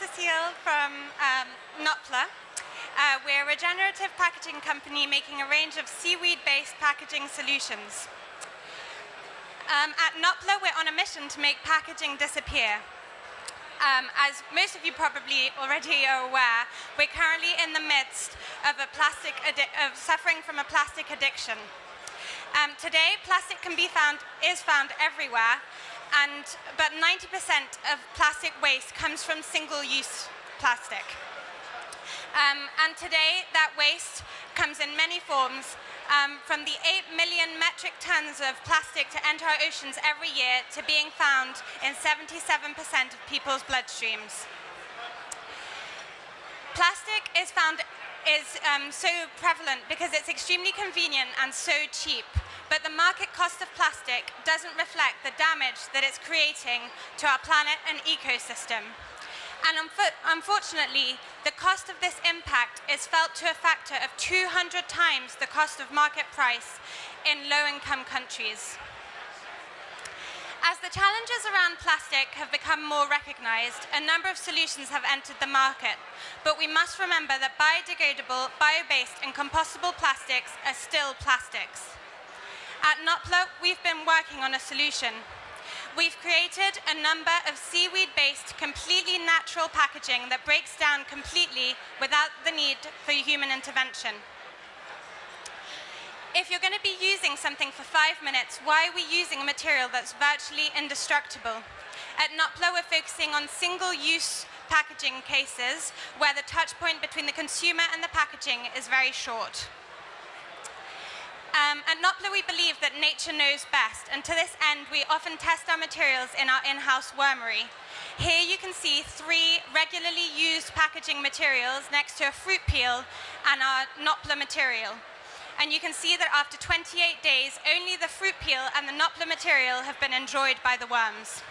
Cécile from Notpla. We're a regenerative packaging company making a range of seaweed-based packaging solutions. At Notpla, we're on a mission to make packaging disappear. As most of you probably already are aware, we're currently in the midst of suffering from a plastic addiction. Today, plastic is found everywhere, but 90% of plastic waste comes from single-use plastic. And today, that waste comes in many forms, from the 8 million metric tons of plastic to enter our oceans every year to being found in 77% of people's bloodstreams. Plastic is so prevalent because it's extremely convenient and so cheap, but the market cost of plastic doesn't reflect the damage that it's creating to our planet and ecosystem. And unfortunately, the cost of this impact is felt to a factor of 200 times the cost of market price in low-income countries. As the challenges around plastic have become more recognized, a number of solutions have entered the market. But we must remember that biodegradable, bio-based, and compostable plastics are still plastics. At Notpla, we've been working on a solution. We've created a number of seaweed-based, completely natural packaging that breaks down completely without the need for human intervention. If you're going to be using something for 5 minutes, why are we using a material that's virtually indestructible? At Notpla, we're focusing on single-use packaging cases where the touch point between the consumer and the packaging is very short. At Notpla, we believe that nature knows best, and to this end, we often test our materials in our in-house wormery. Here you can see 3 regularly used packaging materials next to a fruit peel and our Notpla material. And you can see that after 28 days, only the fruit peel and the Notpla material have been enjoyed by the worms.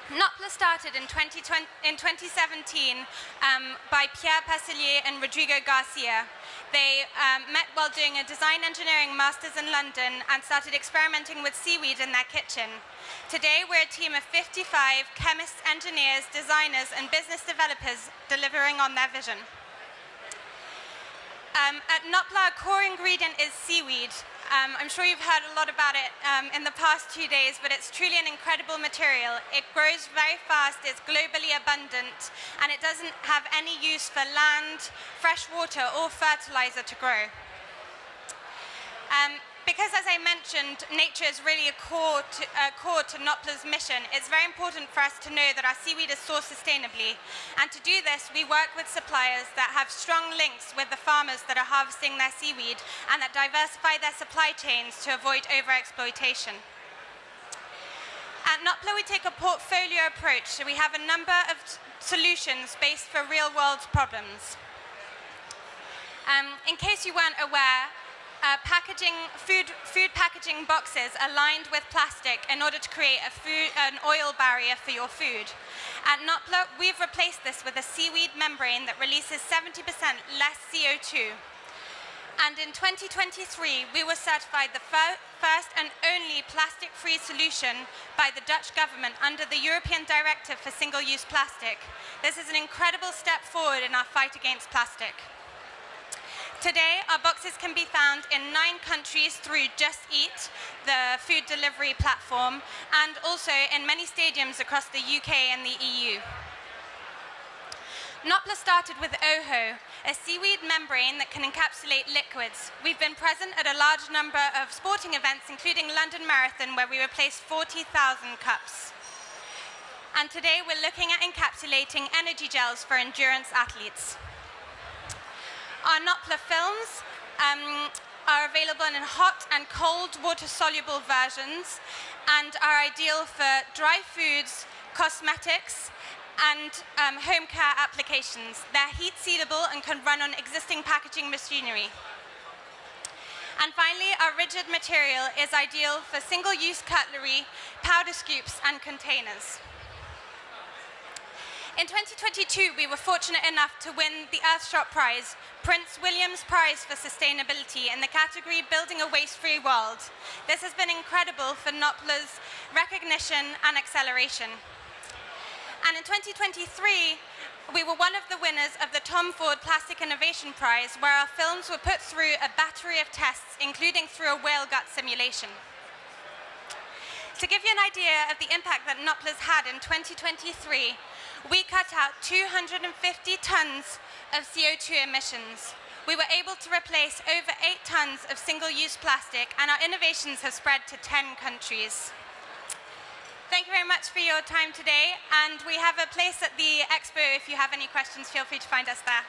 Notpla started in 2017 by Pierre Passelier and Rodrigo Garcia. They met while doing a design engineering master's in London and started experimenting with seaweed in their kitchen. Today, we're a team of 55 chemists, engineers, designers, and business developers delivering on their vision. At Notpla, our core ingredient is seaweed. I'm sure you've heard a lot about it in the past 2 days, but it's truly an incredible material. It grows very fast, it's globally abundant, and it doesn't have any use for land, fresh water, or fertilizer to grow. Because, as I mentioned, nature is really a core to Notpla's mission, it's very important for us to know that our seaweed is sourced sustainably. And to do this, we work with suppliers that have strong links with the farmers that are harvesting their seaweed and that diversify their supply chains to avoid overexploitation. At Notpla, we take a portfolio approach, so we have a number of solutions based for real-world problems. In case you weren't aware, food packaging boxes are lined with plastic in order to create an oil barrier for your food. At Notpla, we've replaced this with a seaweed membrane that releases 70% less CO2. And in 2023, we were certified the first and only plastic-free solution by the Dutch government under the European Directive for Single-Use Plastic. This is an incredible step forward in our fight against plastic. Today, our boxes can be found in 9 countries through Just Eat, the food delivery platform, and also in many stadiums across the UK and the EU. Notpla started with OHO, a seaweed membrane that can encapsulate liquids. We've been present at a large number of sporting events, including London Marathon, where we replaced 40,000 cups. And today, we're looking at encapsulating energy gels for endurance athletes. Our Notpla films are available in hot and cold water-soluble versions and are ideal for dry foods, cosmetics, and home care applications. They're heat-sealable and can run on existing packaging machinery. And finally, our rigid material is ideal for single-use cutlery, powder scoops, and containers. In 2022, we were fortunate enough to win the Earthshot Prize, Prince William's Prize for Sustainability, in the category Building a Waste-Free World. This has been incredible for Notpla's recognition and acceleration. And in 2023, we were one of the winners of the Tom Ford Plastic Innovation Prize, where our films were put through a battery of tests, including through a whale gut simulation. To give you an idea of the impact that Notpla's had in 2023, we cut out 250 tons of CO2 emissions. We were able to replace over 8 tons of single-use plastic, and our innovations have spread to 10 countries. Thank you very much for your time today, and we have a place at the expo. If you have any questions, feel free to find us there.